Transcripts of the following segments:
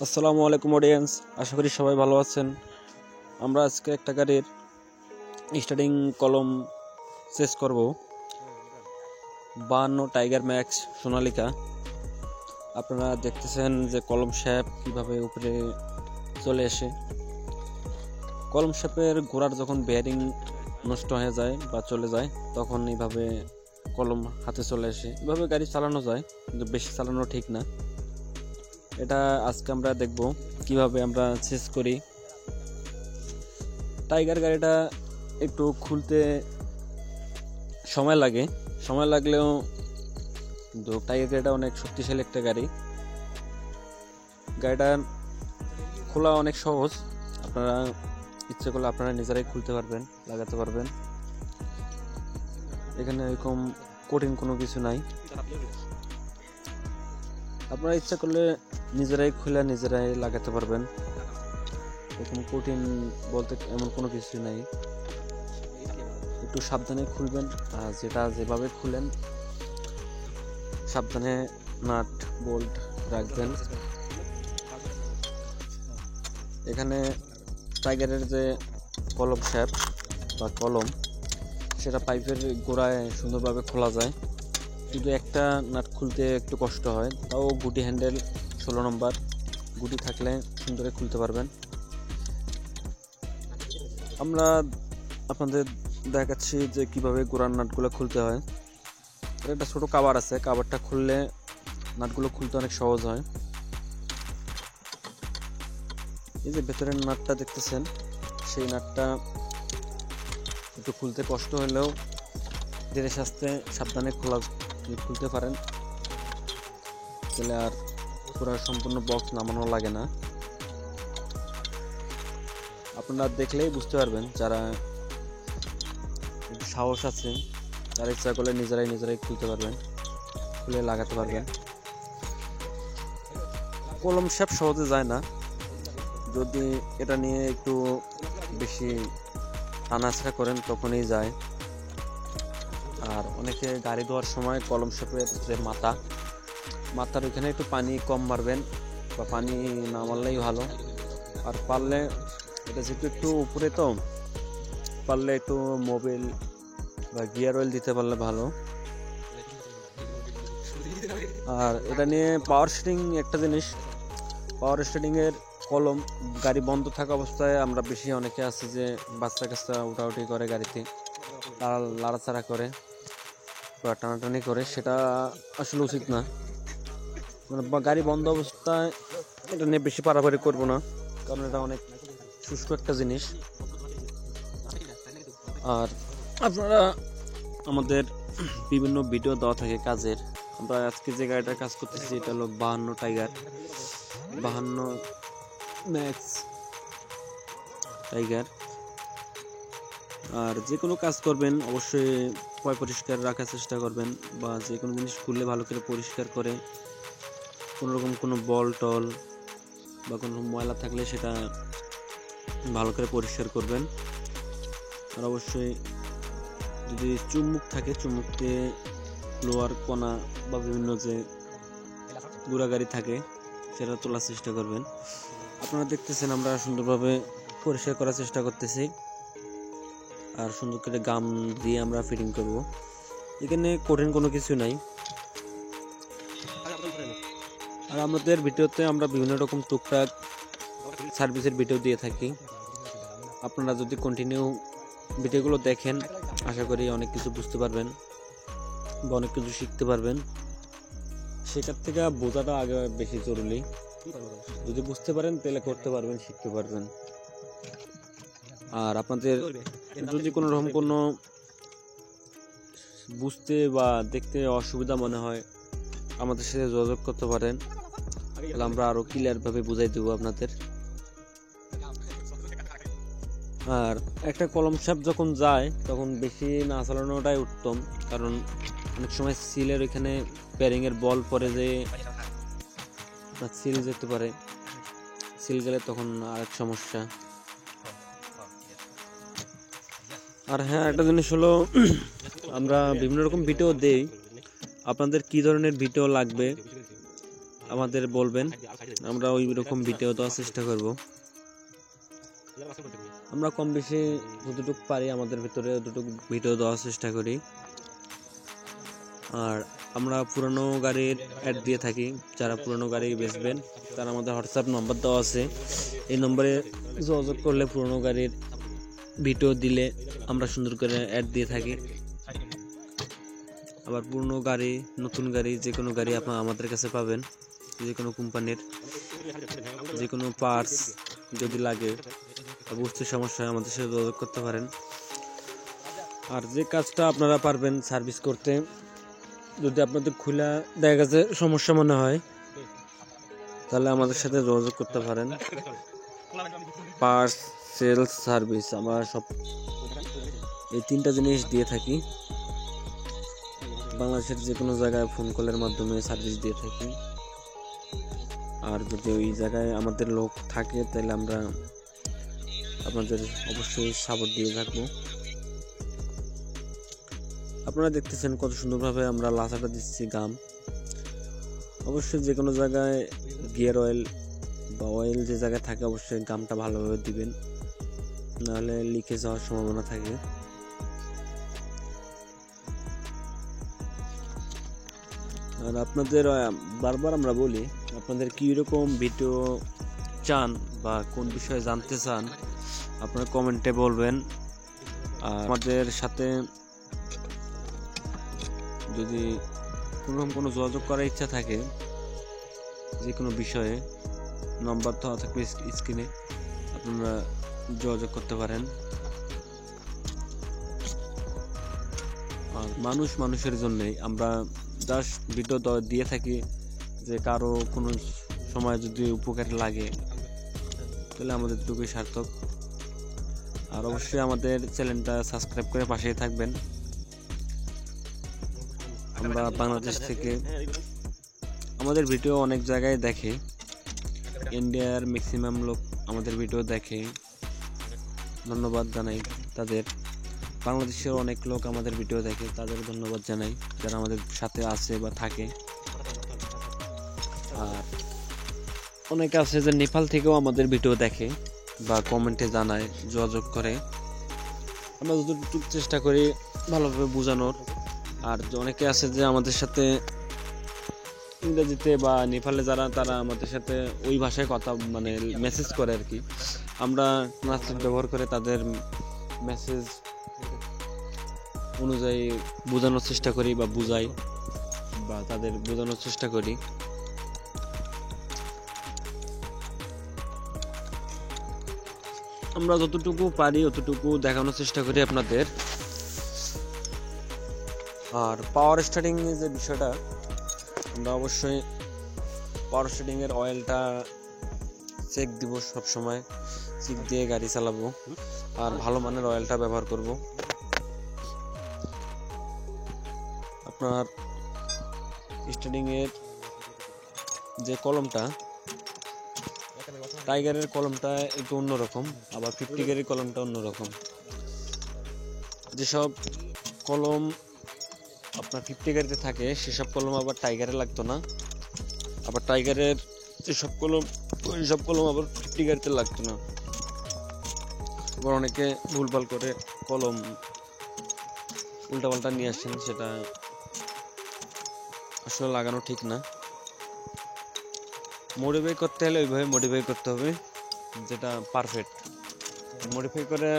আসসালামু আলাইকুম অডিয়েন্স, আশা করি সবাই ভালো আছেন। আমরা আজকে একটা গাড়ির স্টার্টিং কলম চেস করব। 52 টাইগার ম্যাক্স সোনালিকা। আপনারা দেখতেছেন যে কলম শ্যাপ কিভাবে উপরে চলে আসে। কলম শ্যাপের গোড়ার যখন বেয়ারিং নষ্ট হয়ে যায় বা চলে যায় তখন এইভাবে কলম হাতে চলে আসে। এভাবে গাড়ি চালানো যায়, কিন্তু বেশি চালানো ঠিক না। এটা আজকে আমরা দেখব কিভাবে আমরা চেস করি। টাইগার গাড়িটা একটু খুলতে সময় লাগলেও কিন্তু টাইগার গাড়িটা অনেক শক্তিশালী একটা গাড়ি। গাড়িটা খোলা অনেক সহজ, আপনারা ইচ্ছে করলে আপনারা নিজেরাই খুলতে পারবেন, লাগাতে পারবেন। এখানে এরকম কঠিন কোনো কিছু নাই। আপনারা ইচ্ছা করলে নিজেরাই খুলে নিজেরাই লাগাতে পারবেন। এরকম কঠিন বলতে এমন কোনো কিছু নাই। একটু সাবধানে খুলবেন, আর যেভাবে খুলেন সাবধানে নাট বোল্ট রাখবেন। এখানে টাইগারের যে কলম শ্যাপ বা কলম, সেটা পাইপের গোড়ায় সুন্দরভাবে খোলা যায়। শুধু একটা নাট খুলতে একটু কষ্ট হয়, তাও গুটি হ্যান্ডেল 16 নম্বর গুটি থাকলে সুন্দরে খুলতে পারবেন। আমরা আপনাদের দেখাচ্ছি যে কিভাবে গোড়ার নাটগুলো খুলতে হয়। একটা ছোট কাভার আছে, কাভারটা খুললে নাটগুলো খুলতে অনেক সহজ হয়। এই যে ভেতরের নাটটা দেখতেছেন, সেই নাটটা একটু খুলতে কষ্ট হলেও ধীরে সাস্তে সাবধানে খুলতে পারেন, তাহলে আর পুরো সম্পূর্ণ বক্স নামানো লাগে না। আপনারা দেখলেই বুঝতে পারবেন, যারা সাহস আছে তারা ইচ্ছা করলে নিজেরাই খুলতে পারবেন, খুলে লাগাতে পারবেন। কলম শ্যাপ সহজে যায় না, যদি এটা নিয়ে একটু বেশি টানাছাড়া করেন তখনই যায়। আর অনেকে গাড়ি ধোয়ার সময় কলম শ্যাপের যে মাথার ওইখানে একটু পানি কম মারবেন, বা পানি না মারলেই ভালো। আর পারলে এটা যেহেতু একটু উপরে, তো পারলে একটু মোবিল বা গিয়ার অয়েল দিতে পারলে ভালো। আর এটা নিয়ে পাওয়ার স্টিয়ারিং একটা জিনিস, পাওয়ার স্টিয়ারিং এর কলম গাড়ি বন্ধ থাকা অবস্থায় আমরা বেশি অনেকে আছে যে বাচ্চা কাচ্চা উঠাউঠি করে, গাড়িতে তারা লাড়াচাড়া করে বা টানাটানি করে, সেটা আসলে উচিত না। মানে গাড়ি বন্ধ অবস্থায় এটা নিয়ে বেশি পারাপারি করবো না, কারণ এটা অনেক শুষ্ক একটা জিনিস। আর আপনারা আমাদের বিভিন্ন ভিডিও দেওয়া থাকে কাজের। আমরা আজকে যে গাড়িটার কাজ করতেছি এটা হলো 52 টাইগার, 52 ম্যাক্স টাইগার। আর যে কোনো কাজ করবেন অবশ্যই পরিষ্কার রাখার চেষ্টা করবেন, বা যে কোনো জিনিস খুললে ভালো করে পরিষ্কার করে, কোনোরকম কোনো বল টল বা কোনো ময়লা থাকলে সেটা ভালো করে পরিষ্কার করবেন। আর অবশ্যই যদি চুম্বক থাকে, চুম্বকতে লোহার কণা বা বিভিন্ন যে গুঁড়াগাড়ি থাকে সেটা তোলার চেষ্টা করবেন। আপনারা দেখতেছেন আমরা সুন্দরভাবে পরিষ্কার করার চেষ্টা করতেছি, আর সুন্দর করে গাম দিয়ে আমরা ফিটিং করব। এখানে কঠিন কোনো কিছু নাই। আর আমাদের ভিডিওতে আমরা বিভিন্ন রকম টুকটাক সার্ভিসের ভিডিও দিয়ে থাকি। আপনারা যদি কন্টিনিউ ভিডিওগুলো দেখেন, আশা করি অনেক কিছু বুঝতে পারবেন বা অনেক কিছু শিখতে পারবেন। শেখার থেকে বোঝাটা আগে বেশি জরুরি। যদি বুঝতে পারেন তাহলে করতে পারবেন, শিখতে পারবেন। আর আপনাদের যদি কোনো রকম কোনো বুঝতে বা দেখতে অসুবিধা মনে হয়, আমাদের সাথে যোগাযোগ করতে পারেন, তাহলে আমরা আরো ক্লিয়ারভাবে বুঝাই দেবো আপনাদের। আর একটা কলম শ্যাপ যখন যায় তখন বেশি না চালানোটাই উত্তম, কারণ অনেক সময় সিলের ওইখানে প্যারিং এর বল পরে যে সিল যেতে পারে, সিল গেলে তখন আরেক সমস্যা। আর হ্যাঁ, একটা জিনিস হলো, আমরা বিভিন্ন রকম ভিডিও দেই, আপনাদের কি ধরনের ভিডিও লাগবে আমাদের বলবেন, আমরা ওই রকম ভিডিও দেওয়ার চেষ্টা করব। আমরা কম বেশি যতটুকু পারি আমাদের ভিতরে ততটুকু ভিডিও দেওয়ার চেষ্টা করি। আর আমরা পুরনো গাড়ির অ্যাড দিয়ে থাকি। যারা পুরনো গাড়ি বেচবেন তারা আমাদের হোয়াটসঅ্যাপ নম্বর দেওয়া আছে, এই নম্বরে যোগাযোগ করলে পুরনো গাড়ির ভিডিও দিলে আমরা সুন্দর করে অ্যাড দিয়ে থাকি। আবার পুরনো গাড়ি, নতুন গাড়ি, যে কোনো গাড়ি আপনারা আমাদের কাছে পাবেন। যে কোনো কোম্পানির যে কোনো পার্টস যদি লাগে বা বুঝতে সমস্যা হয় আমাদের সাথে যোগাযোগ করতে পারেন। আর যে কাজটা আপনারা পারবেন সার্ভিস করতে, যদি আপনাদের খোলা দেখা গেছে সমস্যা মনে হয় তাহলে আমাদের সাথে যোগাযোগ করতে পারেন। পার্টস, সেলস, সার্ভিস আমরা সব এই তিনটা জিনিস দিয়ে থাকি। বাংলাদেশের যে কোনো জায়গায় ফোন কলের মাধ্যমে সার্ভিস দিয়ে থাকি। আর যদি ওই জায়গায় আমাদের লোক থাকে তাহলে আমরা আপনাদের অবশ্যই সাপোর্ট দিয়ে থাকবো। আপনারা দেখতেছেন কত সুন্দরভাবে আমরা লাসাটা দিচ্ছি গাম। অবশ্যই যে কোনো জায়গায় গিয়ার অয়েল বা অয়েল যে জায়গায় থাকে অবশ্যই গামটা ভালোভাবে দিবেন, নাহলে লিকেজ হওয়ার সম্ভাবনা থাকে। আর আপনাদের বারবার আমরা বলি, আপনাদের কী রকম ভিডিও চান বা কোন বিষয়ে জানতে চান আপনারা কমেন্টে বলবেন। আর আমাদের সাথে যদি কোনো যোগাযোগ করার ইচ্ছা থাকে যে কোনো বিষয়ে, নম্বর দেওয়া থাকবে স্ক্রিনে, আপনারা যোগাযোগ করতে পারেন। আর মানুষের জন্যই আমরা জাস্ট ভিডিও দিয়ে থাকি, যে কারো কোনো সময় যদি উপকারে লাগে তাহলে আমাদের টুকুই সার্থক। আর অবশ্যই আমাদের চ্যানেলটা সাবস্ক্রাইব করে পাশেই থাকবেন। আমরা বাংলাদেশ থেকে আমাদের ভিডিও অনেক জায়গায় দেখে, ইন্ডিয়ার ম্যাক্সিমাম লোক আমাদের ভিডিও দেখে, ধন্যবাদ জানাই তাদের। বাংলাদেশের অনেক লোক আমাদের ভিডিও দেখে, তাদের ধন্যবাদ জানাই যারা আমাদের সাথে আছে বা থাকে। আর অনেকে আছে যে নেপাল থেকেও আমাদের ভিডিও দেখে বা কমেন্টে জানায়, যোগাযোগ করে। আমরা যতটুকু চেষ্টা করি ভালোভাবে বোঝানোর। আর অনেকে আছে যে আমাদের সাথে ইংরেজিতে বা নেপালে যারা, তারা আমাদের সাথে ওই ভাষায় কথা মানে মেসেজ করে আর কি। আমরা ট্রান্সলেট ব্যবহার করে তাদের মেসেজ অনুযায়ী বোঝানোর চেষ্টা করি বা বুঝাই বা তাদের বোঝানোর চেষ্টা করি। আমরা যতটুকু পারি ততটুকু দেখানোর চেষ্টা করি আপনাদের। আর পাওয়ার স্টার্টিং যে বিষয়টা, আমরা অবশ্যই পাওয়ার স্টার্টিং এর অয়েলটা চেক দিব, সব সময় চেক দিয়ে গাড়ি চালাবো। আর ভালো মানের অয়েলটা ব্যবহার করব। আপনার স্টার্টিং এর যে কলমটা, টাইগারের কলমটা একটু অন্যরকম, আবার 50 গিয়ারের কলমটা অন্যরকম। যেসব কলম আপনার 50 গিয়ারে থাকে সেসব কলম আবার টাইগারে লাগতো না, আবার টাইগারের যেসব কলম ওই সব কলম আবার 50 গিয়ারে লাগতো না। আবার অনেকে ভুলভাল করে কলম উল্টাপাল্টা নিয়ে আসেন, সেটা আসলে লাগানো ঠিক না। মডিফাই করতে হলে ওইভাবে মডিফাই করতে হবে যেটা পারফেক্ট। মডিফাই করে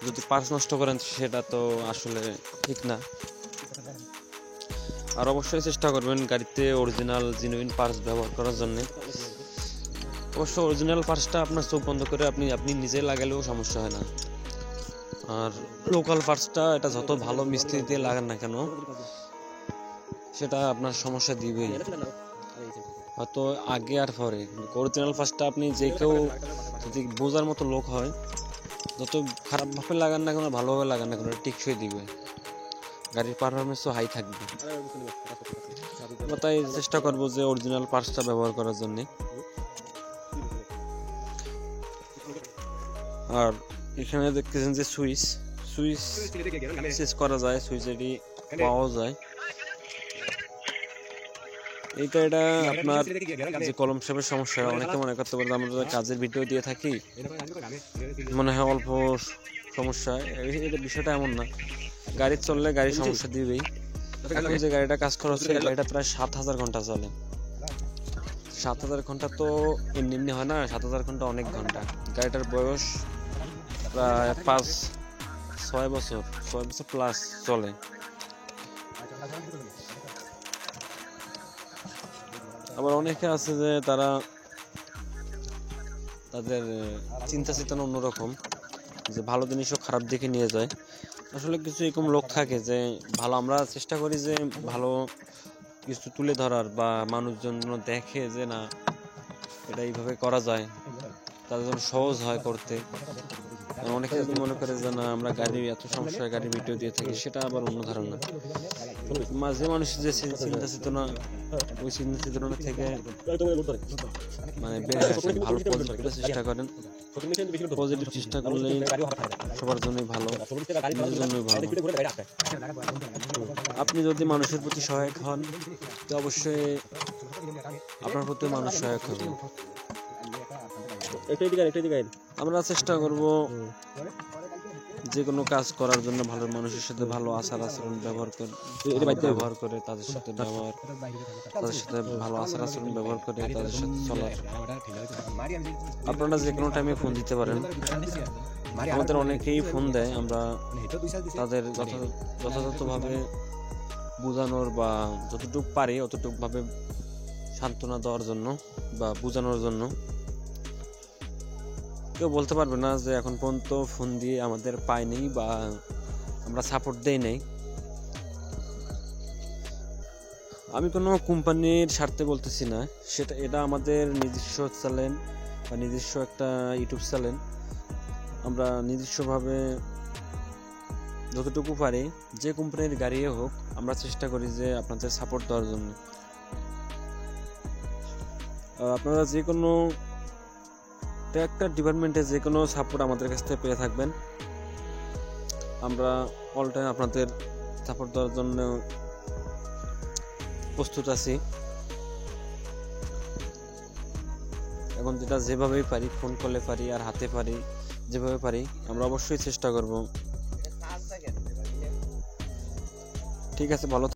যদি পার্টস নষ্ট করেন সেটা তো আসলে ঠিক না। আর অবশ্যই চেষ্টা করবেন গাড়িতে অরিজিনাল জেনুইন পার্টস ব্যবহার করার জন্য। অবশ্য অরিজিনাল পার্টসটা আপনার চোখ বন্ধ করে আপনি নিজে লাগালেও সমস্যা হয় না। আর লোকাল পার্টসটা এটা যত ভালো মিস্ত্রি দিয়ে লাগান না কেন সেটা আপনার সমস্যা দিবেই, হয়তো আগে আর পরে। অরিজিনাল পার্টসটা আপনি যে কেউ যদি বোঝার মতো লোক হয়, যত খারাপভাবে লাগান না কেন ভালোভাবে লাগান না কেন টিকসই দিবে, গাড়ির পারফরমেন্সও হাই থাকবে। তাই চেষ্টা করবো যে অরিজিনাল পার্টসটা ব্যবহার করার জন্য। আর এখানে দেখতেছেন যে সুইচ চেঞ্জ করা যায়, সুইচ এটি পাওয়া যায়। এটা আপনার যে কলম শেপের সমস্যা, অনেকে মনে করতে পারে আমরা কাজের ভিডিও দিয়ে থাকি মনে হয় অল্প সমস্যা। এটা বিষয়টা এমন না, গাড়ি চললে গাড়ি সমস্যা দিবেই। এখন যে গাড়িটা কাজ করা হচ্ছে, গাড়িটা প্রায় 7,000 ঘন্টা চলে। 7,000 ঘন্টা তো এমনি এমনি হয় না, 7,000 ঘন্টা অনেক ঘন্টা। গাড়িটার বয়স প্রায় 5-6 বছর, 6 বছর প্লাস চলে। আবার অনেকে আছে যে তাদের চিন্তা চেতনা অন্যরকম, যে ভালো জিনিসও খারাপ দিকে নিয়ে যায়। আসলে কিছু এরকম লোক থাকে যে ভালো, আমরা চেষ্টা করি যে ভালো কিছু তুলে ধরার, বা মানুষজন দেখে যে না এটা এইভাবে করা যায়, তাদের জন্য সহজ হয় করতে। অনেকে যদি মনে করে যে না আমরা গাড়ির এত সমস্যা হয় গাড়ির ভিডিও দিয়ে থাকি, সেটা আবার অন্য ধারণা। মাঝে মানুষের যে চিন্তা চেতনা, ওই চিন্তা চেতনা থেকে মানে বের হয়ে আসেন, ভালো পজিটিভ চেষ্টা করেন। পজিটিভ চেষ্টা করলেই সবার জন্যই ভালো, নিজের জন্যই ভালো। আপনি যদি মানুষের প্রতি সহায়ক হন, তো অবশ্যই আপনার প্রতি মানুষ সহায়ক হবে। আমরা চেষ্টা করব যে কোনো কাজ করার জন্য ভালো মানুষের সাথে ভালো আচার আচরণ ব্যবহার করে তাদের সাথে ভালো আচার আচরণ ব্যবহার করে তাদের সাথে চলার। আপনারা যে কোনো টাইমে ফোন দিতে পারেন, আমাদের অনেকেই ফোন দেয়, আমরা তাদের যথাযথভাবে বোঝানোর বা যতটুকু পারি অতটুকু ভাবে সান্ত্বনা দেওয়ার জন্য বা বোঝানোর জন্য। কেউ বলতে পারবে না যে এখন পর্যন্ত ফোন দিয়ে আমাদের পায়নি বা আমরা সাপোর্ট দেই নাই। আমি কোনো কোম্পানির স্বার্থে বলতেছি না, এটা আমাদের নিজস্ব চ্যানেল বা নিজস্ব একটা ইউটিউব চ্যানেল। আমরা নিজস্বভাবে যতটুকু পারি, যে কোম্পানির গাড়ি হোক, আমরা চেষ্টা করি যে আপনাদের সাপোর্ট দেওয়ার জন্য। আপনারা যে কোনো একটা ডিপার্টমেন্টে যে কোনো সাপোর্ট আমাদের কাছ থেকে পেয়ে থাকবেন। আমরা অল টাইম আপনাদের সাপোর্ট দেওয়ার জন্য প্রস্তুত আছি। এখন যেভাবেই পারি, ফোন কলে পারি আর হাতে পারি, যেভাবে পারি আমরা অবশ্যই চেষ্টা করব। ঠিক আছে, ভালো।